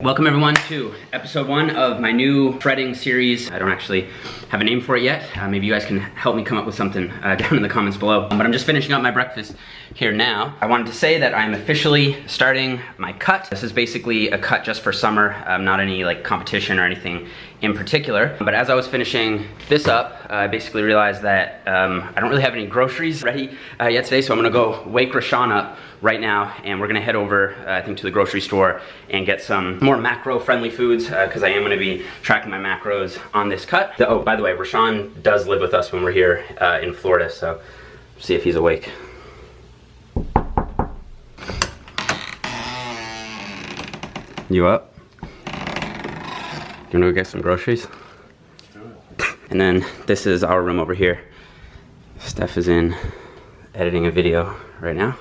Welcome everyone to episode 1 of my new shredding series. I don't actually have a name for it yet. Maybe you guys can help me come up with something down in the comments below. But I'm just finishing up my breakfast here now. I wanted to say that I'm officially starting my cut. This is basically a cut just for summer, not any like competition or anything in particular. But as I was finishing this up, I basically realized that I don't really have any groceries ready yet today, so I'm gonna go wake Rashaun up right now, and we're gonna head over, I think, to the grocery store and get some more macro-friendly foods, because I am gonna be tracking my macros on this cut. Oh, by the way, Rashaun does live with us when we're here in Florida, so see if he's awake. You up? You wanna go get some groceries? And then this is our room over here. Steph is in editing a video right now.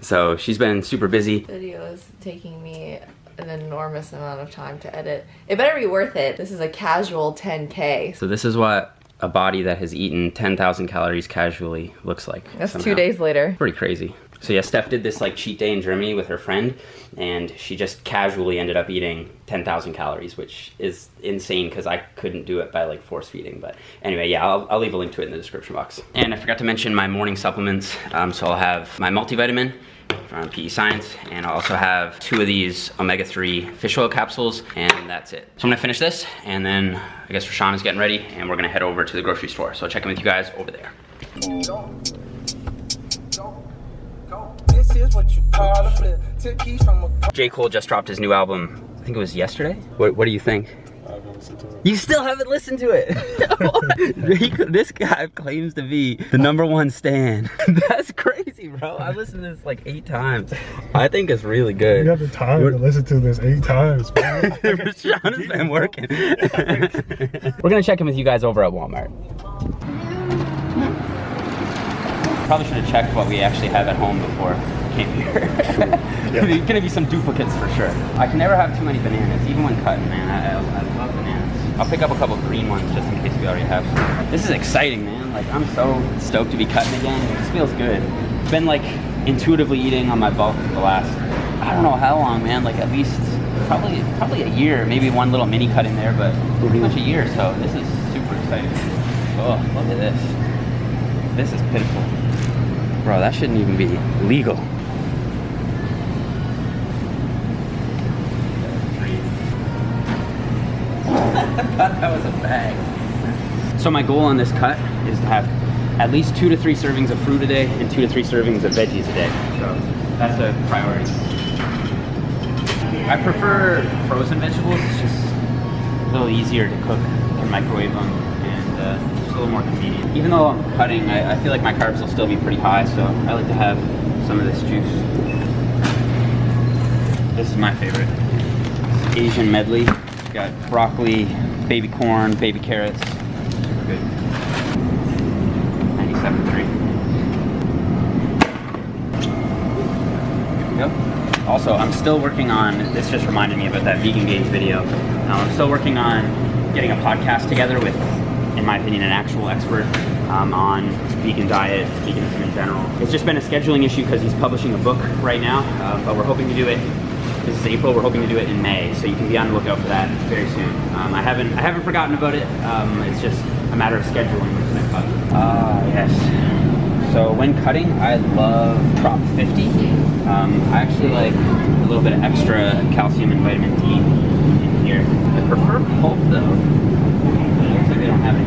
So she's been super busy. Video is taking me an enormous amount of time to edit. It better be worth it. This is a casual 10K. So this is what a body that has eaten 10,000 calories casually looks like. That's somehow. 2 days later. Pretty crazy. So yeah, Steph did this like cheat day in Germany with her friend, and she just casually ended up eating 10,000 calories, which is insane because I couldn't do it by like force feeding. But anyway, yeah, I'll leave a link to it in the description box. And I forgot to mention my morning supplements. So I'll have my MultiVitamin from PE Science, and I'll also have 2 of these omega-3 fish oil capsules, and that's it. So I'm gonna finish this, and then I guess Rashaun is getting ready, and we're gonna head over to the grocery store. So I'll check in with you guys over there. J. Cole just dropped his new album, I think it was yesterday. What do you think? I haven't listened to it. You still haven't listened to it? This guy claims to be the #1 stan. That's crazy, bro. I listened to this like 8 times. I think it's really good. You have the time to listen to this 8 times, man. Rashaun has been working. We're gonna check in with you guys over at Walmart. Probably should have checked what we actually have at home before we came here. Yeah. There's gonna be some duplicates for sure. I can never have too many bananas, even when cutting, man. I love bananas. I'll pick up a couple green ones just in case we already have some. This is exciting, man. Like, I'm so stoked to be cutting again. It just feels good. I've been like intuitively eating on my bulk for the last, I don't know how long, man. Like at least probably a year, maybe one little mini cut in there, but pretty much a year. So this is super exciting. Oh, look at this. This is pitiful. Bro, that shouldn't even be legal. I thought that was a bag. So my goal on this cut is to have at least 2 to 3 servings of fruit a day and 2 to 3 servings of veggies a day. So that's a priority. I prefer frozen vegetables. It's just a little easier to cook and microwave them, and just a little more convenient. Even though I'm cutting, I feel like my carbs will still be pretty high, so I like to have some of this juice. This is my favorite. It's Asian medley. It's got broccoli, baby corn, baby carrots. Super good. 97.3. Here we go. Also, I'm still working on, this just reminded me about that Vegan Gains video. I'm still working on getting a podcast together with, in my opinion, an actual expert on vegan diet, veganism in general. It's just been a scheduling issue because he's publishing a book right now, but we're hoping to do it, this is April, we're hoping to do it in May, so you can be on the lookout for that very soon. I haven't forgotten about it, it's just a matter of scheduling. Yes. So when cutting, I love Prop 50. I actually like a little bit of extra calcium and vitamin D in here. I prefer pulp though. Looks like they don't have any.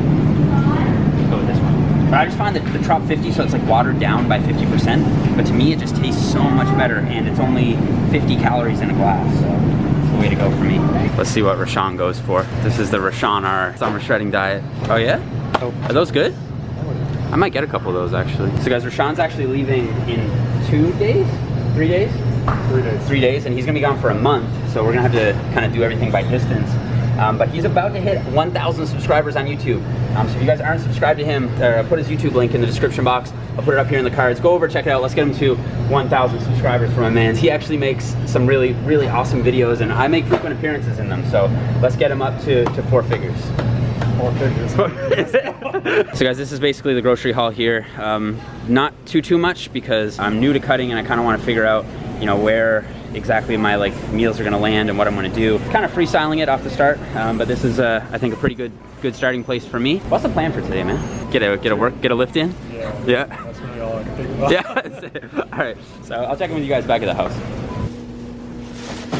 Let's go with this one. But I just find that the Trop 50, so it's like watered down by 50%, but to me it just tastes so much better, and it's only 50 calories in a glass, so it's the way to go for me. Let's see what Rashaun goes for. This is the Rashaun, our summer shredding diet. Oh yeah? Oh. Are those good? I might get a couple of those actually. So guys, Rashaun's actually leaving in 2 days? 3 days? 3 days. 3 days, and he's gonna be gone for a month, so we're gonna have to kind of do everything by distance. But he's about to hit 1,000 subscribers on YouTube. So if you guys aren't subscribed to him, I'll put his YouTube link in the description box. I'll put it up here in the cards. Go over, check it out. Let's get him to 1,000 subscribers for my man. He actually makes some really, really awesome videos, and I make frequent appearances in them. So let's get him up to 4 figures. 4 figures. So guys, this is basically the grocery haul here. Not too much because I'm new to cutting and I kind of want to figure out, you know, where exactly my like meals are gonna land and what I'm gonna do. Kind of freestyling it off the start, but this is I think a pretty good starting place for me. What's the plan for today, man? Get a lift in? Yeah. That's really all I can think about. Yeah. All right. So I'll check in with you guys back at the house.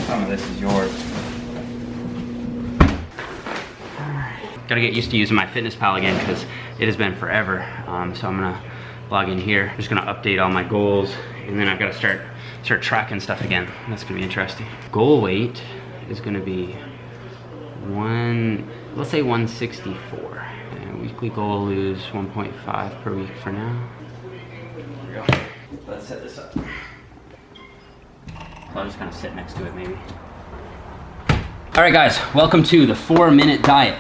Some of this is yours. Gotta get used to using my Fitness Pal again because it has been forever. So I'm gonna log in here. I'm just gonna update all my goals, and then I've gotta start tracking stuff again. That's gonna be interesting. Goal weight is gonna be let's say 164. And weekly goal lose 1.5 per week for now. Here we go. Let's set this up. I'll just kind of sit next to it maybe. All right guys, welcome to the 4-minute diet.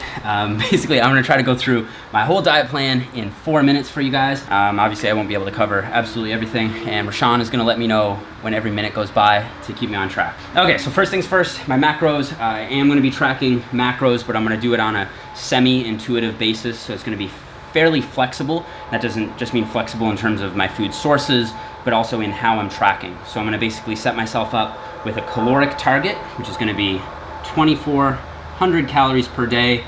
Basically, I'm gonna try to go through my whole diet plan in 4 minutes for you guys. Obviously, I won't be able to cover absolutely everything, and Rashaun is gonna let me know when every minute goes by to keep me on track. Okay, so first things first, my macros. I am gonna be tracking macros, but I'm gonna do it on a semi-intuitive basis, so it's gonna be fairly flexible. That doesn't just mean flexible in terms of my food sources, but also in how I'm tracking. So I'm gonna basically set myself up with a caloric target, which is gonna be 2,400 calories per day.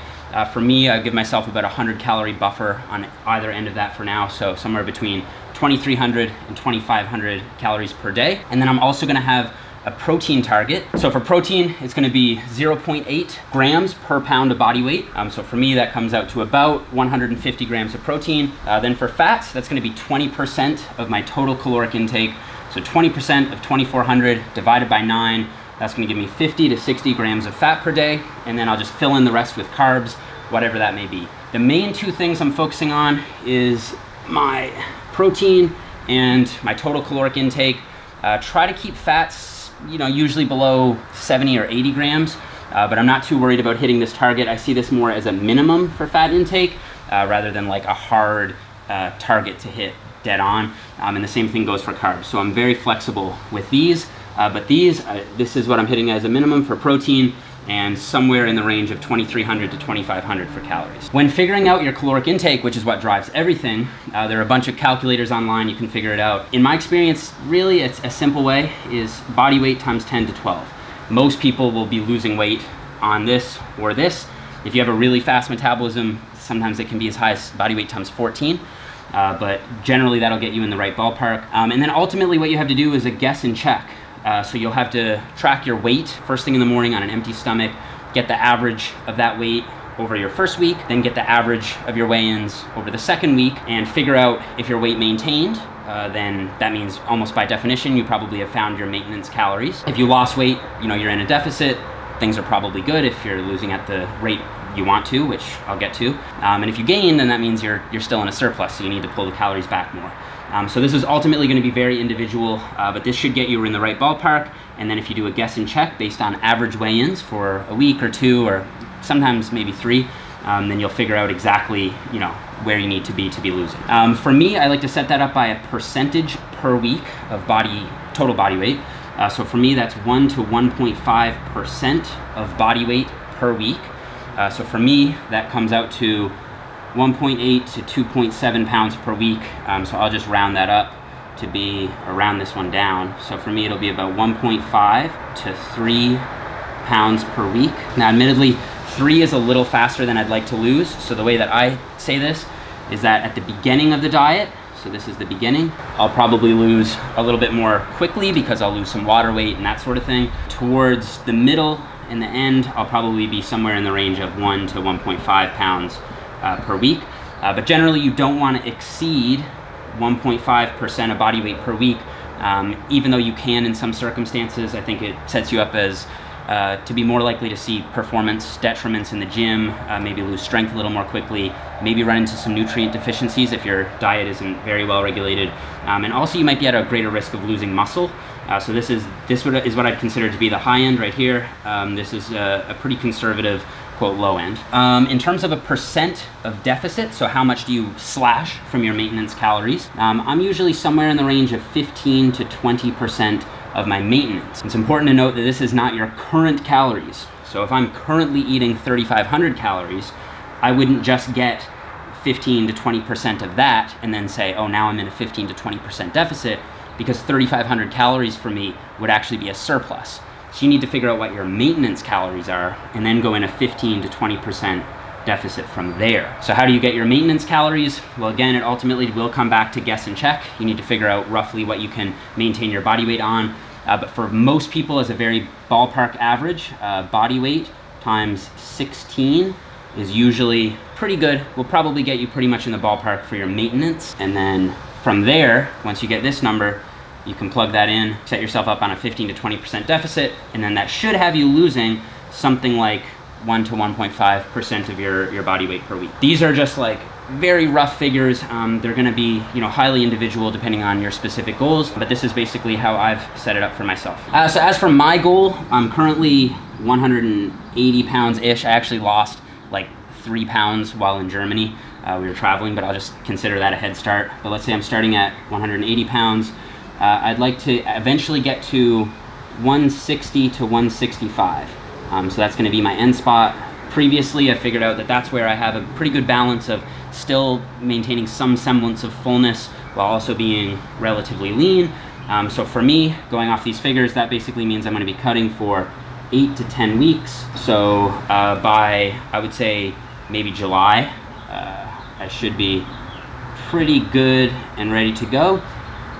For me, I give myself about a 100-calorie buffer on either end of that for now, so somewhere between 2,300 and 2,500 calories per day. And then I'm also gonna have a protein target. So for protein, it's gonna be 0.8 grams per pound of body weight. So for me, that comes out to about 150 grams of protein. Then for fats, that's gonna be 20% of my total caloric intake. So 20% of 2,400 divided by 9, that's gonna give me 50 to 60 grams of fat per day, and then I'll just fill in the rest with carbs, whatever that may be. The main two things I'm focusing on is my protein and my total caloric intake. Try to keep fats, usually below 70 or 80 grams, but I'm not too worried about hitting this target. I see this more as a minimum for fat intake, rather than like a hard target to hit dead on. And the same thing goes for carbs. So I'm very flexible with these. But this is what I'm hitting as a minimum for protein, and somewhere in the range of 2,300 to 2,500 for calories. When figuring out your caloric intake, which is what drives everything, there are a bunch of calculators online, you can figure it out. In my experience, really it's a simple way, is body weight times 10 to 12. Most people will be losing weight on this or this. If you have a really fast metabolism, sometimes it can be as high as body weight times 14. But generally that'll get you in the right ballpark. And then ultimately what you have to do is a guess and check. So you'll have to track your weight first thing in the morning on an empty stomach, get the average of that weight over your first week, then get the average of your weigh-ins over the second week, and figure out if your weight maintained, then that means almost by definition you probably have found your maintenance calories. If you lost weight, you're in a deficit, things are probably good if you're losing at the rate you want to, which I'll get to. And if you gain, then that means you're still in a surplus, so you need to pull the calories back more. So this is ultimately going to be very individual, but this should get you in the right ballpark. And then if you do a guess and check based on average weigh-ins for a week or two, or sometimes maybe 3, then you'll figure out exactly where you need to be losing. For me, I like to set that up by a percentage per week of total body weight. So for me, that's 1 to 1.5% of body weight per week. So for me, that comes out to 1.8 to 2.7 pounds per week. So I'll just round that up to be, or round this one down. So for me, it'll be about 1.5 to 3 pounds per week. Now, admittedly, 3 is a little faster than I'd like to lose. So the way that I say this is that at the beginning of the diet, so this is the beginning, I'll probably lose a little bit more quickly because I'll lose some water weight and that sort of thing. Towards the middle and the end, I'll probably be somewhere in the range of 1 to 1.5 pounds per week. But generally you don't want to exceed 1.5% of body weight per week. Even though you can in some circumstances, I think it sets you up as to be more likely to see performance detriments in the gym, maybe lose strength a little more quickly, maybe run into some nutrient deficiencies if your diet isn't very well regulated. And also you might be at a greater risk of losing muscle. So this is what I'd consider to be the high end right here. This is a pretty conservative, quote, low end. In terms of a percent of deficit, so how much do you slash from your maintenance calories, I'm usually somewhere in the range of 15 to 20% of my maintenance. It's important to note that this is not your current calories. So if I'm currently eating 3,500 calories, I wouldn't just get 15 to 20% of that and then say, oh, now I'm in a 15 to 20% deficit. because 3,500 calories for me would actually be a surplus. So you need to figure out what your maintenance calories are and then go in a 15 to 20% deficit from there. So how do you get your maintenance calories? Well, again, it ultimately will come back to guess and check. You need to figure out roughly what you can maintain your body weight on. But for most people, as a very ballpark average, body weight times 16 is usually pretty good. Will probably get you pretty much in the ballpark for your maintenance. And then from there, once you get this number, you can plug that in, set yourself up on a 15 to 20% deficit, and then that should have you losing something like 1 to 1.5% of your body weight per week. These are just like very rough figures. They're gonna be, you know, highly individual depending on your specific goals, but this is basically how I've set it up for myself. So as for my goal, I'm currently 180 pounds-ish. I actually lost like 3 pounds while in Germany. We were traveling, but I'll just consider that a head start. But let's say I'm starting at 180 pounds. I'd like to eventually get to 160 to 165. So that's gonna be my end spot. Previously, I figured out that that's where I have a pretty good balance of still maintaining some semblance of fullness while also being relatively lean. So for me, going off these figures, that basically means I'm gonna be cutting for 8 to 10 weeks. So by, I would say, maybe July, I should be pretty good and ready to go.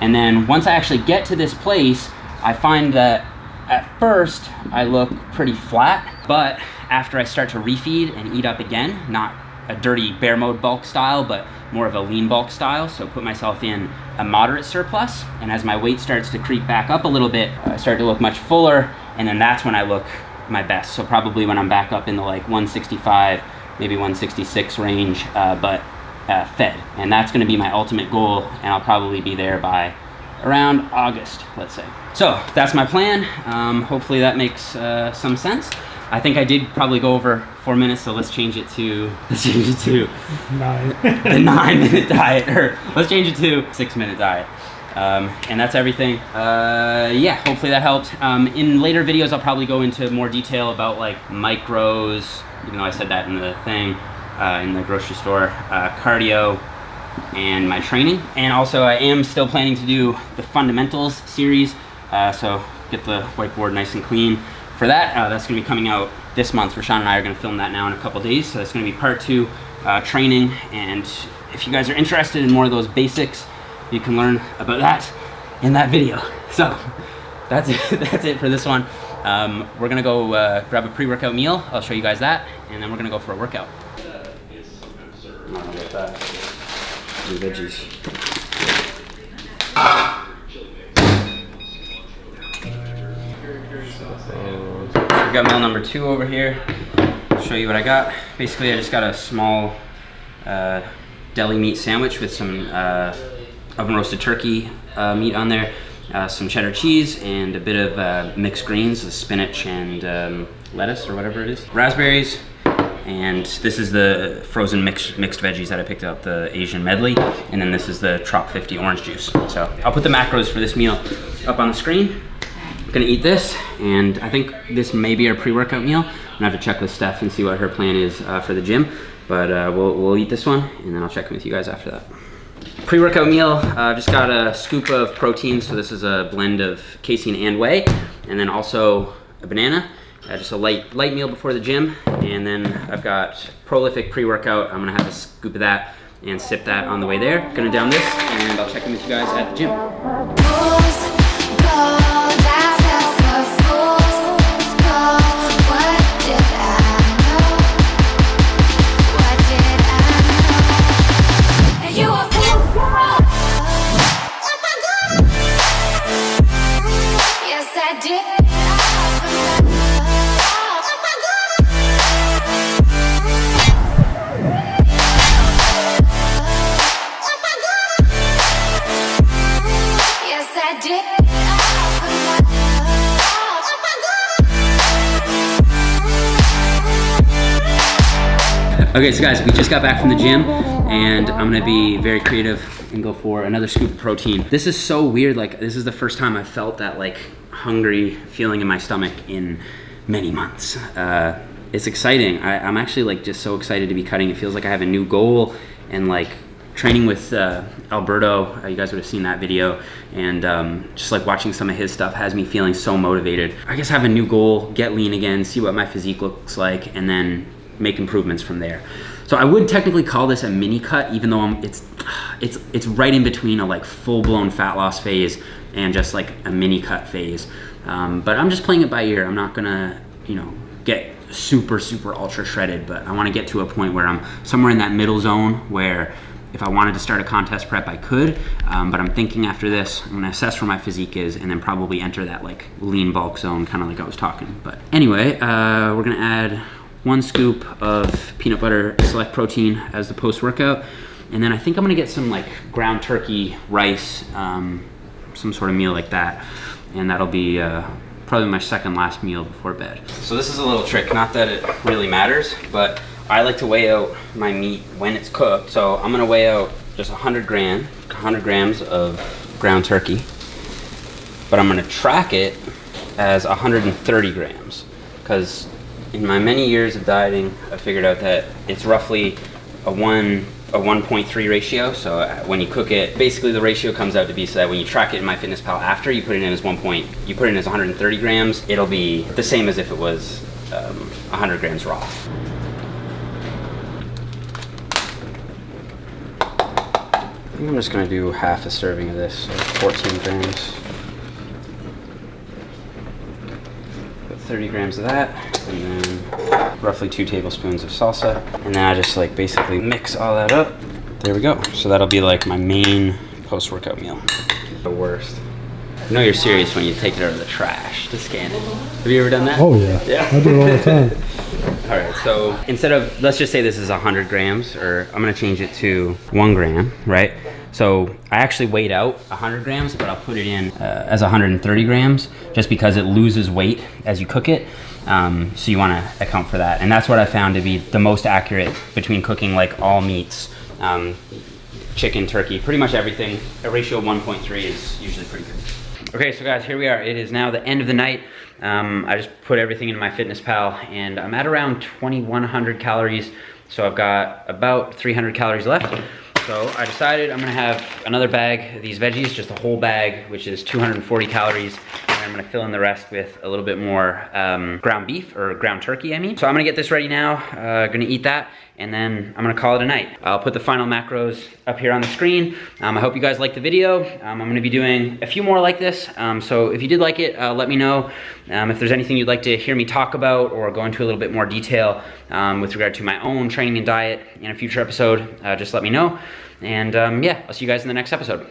And then once I actually get to this place, I find that at first I look pretty flat, but after I start to refeed and eat up again, not a dirty bear mode bulk style, but more of a lean bulk style, so put myself in a moderate surplus, and as my weight starts to creep back up a little bit, I start to look much fuller, and then that's when I look my best. So probably when I'm back up in the like 165, maybe 166 range, but fed. And that's gonna be my ultimate goal, and I'll probably be there by around August, let's say. So that's my plan. Hopefully that makes some sense. I think I did probably go over 4 minutes, so let's change it to 9. the 9-minute diet, or let's change it to 6-minute diet. And that's everything. Yeah, hopefully that helped. In later videos, I'll probably go into more detail about like macros, even though I said that in the thing, in the grocery store, cardio, and my training. And also I am still planning to do the fundamentals series, so get the whiteboard nice and clean for that. That's gonna be coming out this month. Rashaun and I are gonna film that now in a couple days, so that's gonna be part 2, training. And if you guys are interested in more of those basics, you can learn about that in that video. So that's it, that's it for this one. We're gonna go grab a pre-workout meal. I'll show you guys that, and then we're gonna go for a workout. The veggies. So we got meal number 2 over here. I'll show you what I got. Basically, I just got a small deli meat sandwich with some oven roasted turkey meat on there, some cheddar cheese, and a bit of mixed greens, spinach and lettuce or whatever it is. Raspberries. And this is the frozen mixed veggies that I picked up, the Asian medley. And then this is the Trop 50 orange juice. So I'll put the macros for this meal up on the screen. I'm gonna eat this, and I think this may be our pre-workout meal. I'm gonna have to check with Steph and see what her plan is for the gym. But we'll eat this one, and then I'll check in with you guys after that. Pre-workout meal, just got a scoop of protein. So this is a blend of casein and whey, and then also a banana. Just a light meal before the gym, and then I've got Prolific pre-workout. I'm gonna have a scoop of that and sip that on the way there. Gonna down this, and I'll check in with you guys at the gym. Okay, so guys, we just got back from the gym, and I'm gonna be very creative and go for another scoop of protein. This is so weird, like this is the first time I've felt that like hungry feeling in my stomach in many months. It's exciting. I'm actually like just so excited to be cutting. It feels like I have a new goal, and like training with Alberto. You guys would have seen that video, and just like watching some of his stuff has me feeling so motivated. I guess I have a new goal, get lean again, see what my physique looks like, and then make improvements from there. So I would technically call this a mini cut, even though it's right in between a like full-blown fat loss phase and just like a mini cut phase. But I'm just playing it by ear. I'm not gonna, you know, get super ultra shredded, but I want to get to a point where I'm somewhere in that middle zone where if I wanted to start a contest prep, I could, but I'm thinking after this, I'm gonna assess where my physique is and then probably enter that like lean bulk zone, kind of like I was talking. But anyway, we're gonna add 1 scoop of peanut butter select protein as the post-workout. And then I think I'm gonna get some like ground turkey, rice, some sort of meal like that. And that'll be probably my second last meal before bed. So this is a little trick, not that it really matters, but I like to weigh out my meat when it's cooked. So I'm gonna weigh out just 100 grams of ground turkey, but I'm gonna track it as 130 grams. Because in my many years of dieting, I figured out that it's roughly a 1.3 ratio. So when you cook it, basically the ratio comes out to be so that when you track it in MyFitnessPal after, you put it in as 130 grams, it'll be the same as if it was 100 grams raw. I think I'm just gonna do half a serving of this, so 14 grams. Put 30 grams of that, and then roughly 2 tablespoons of salsa. And then I just like basically mix all that up. There we go. So that'll be like my main post-workout meal. The worst. I know you're serious when you take it out of the trash to scan it. Have you ever done that? Oh yeah. Yeah. I do it all the time. All right, so instead of, let's just say this is 100 grams, or I'm gonna change it to 1 gram, right? So I actually weighed out 100 grams, but I'll put it in as 130 grams, just because it loses weight as you cook it. So you wanna account for that. And that's what I found to be the most accurate between cooking like all meats, chicken, turkey, pretty much everything. A ratio of 1.3 is usually pretty good. Okay, so guys, here we are. It is now the end of the night. I just put everything in MyFitnessPal, and I'm at around 2,100 calories. So I've got about 300 calories left. So I decided I'm gonna have another bag of these veggies, just a whole bag, which is 240 calories. And I'm gonna fill in the rest with a little bit more ground beef, or ground turkey, I mean. So I'm gonna get this ready now, gonna eat that, and then I'm gonna call it a night. I'll put the final macros up here on the screen. I hope you guys liked the video. I'm gonna be doing a few more like this. So if you did like it, let me know. If there's anything you'd like to hear me talk about or go into a little bit more detail with regard to my own training and diet in a future episode, just let me know. And yeah, I'll see you guys in the next episode.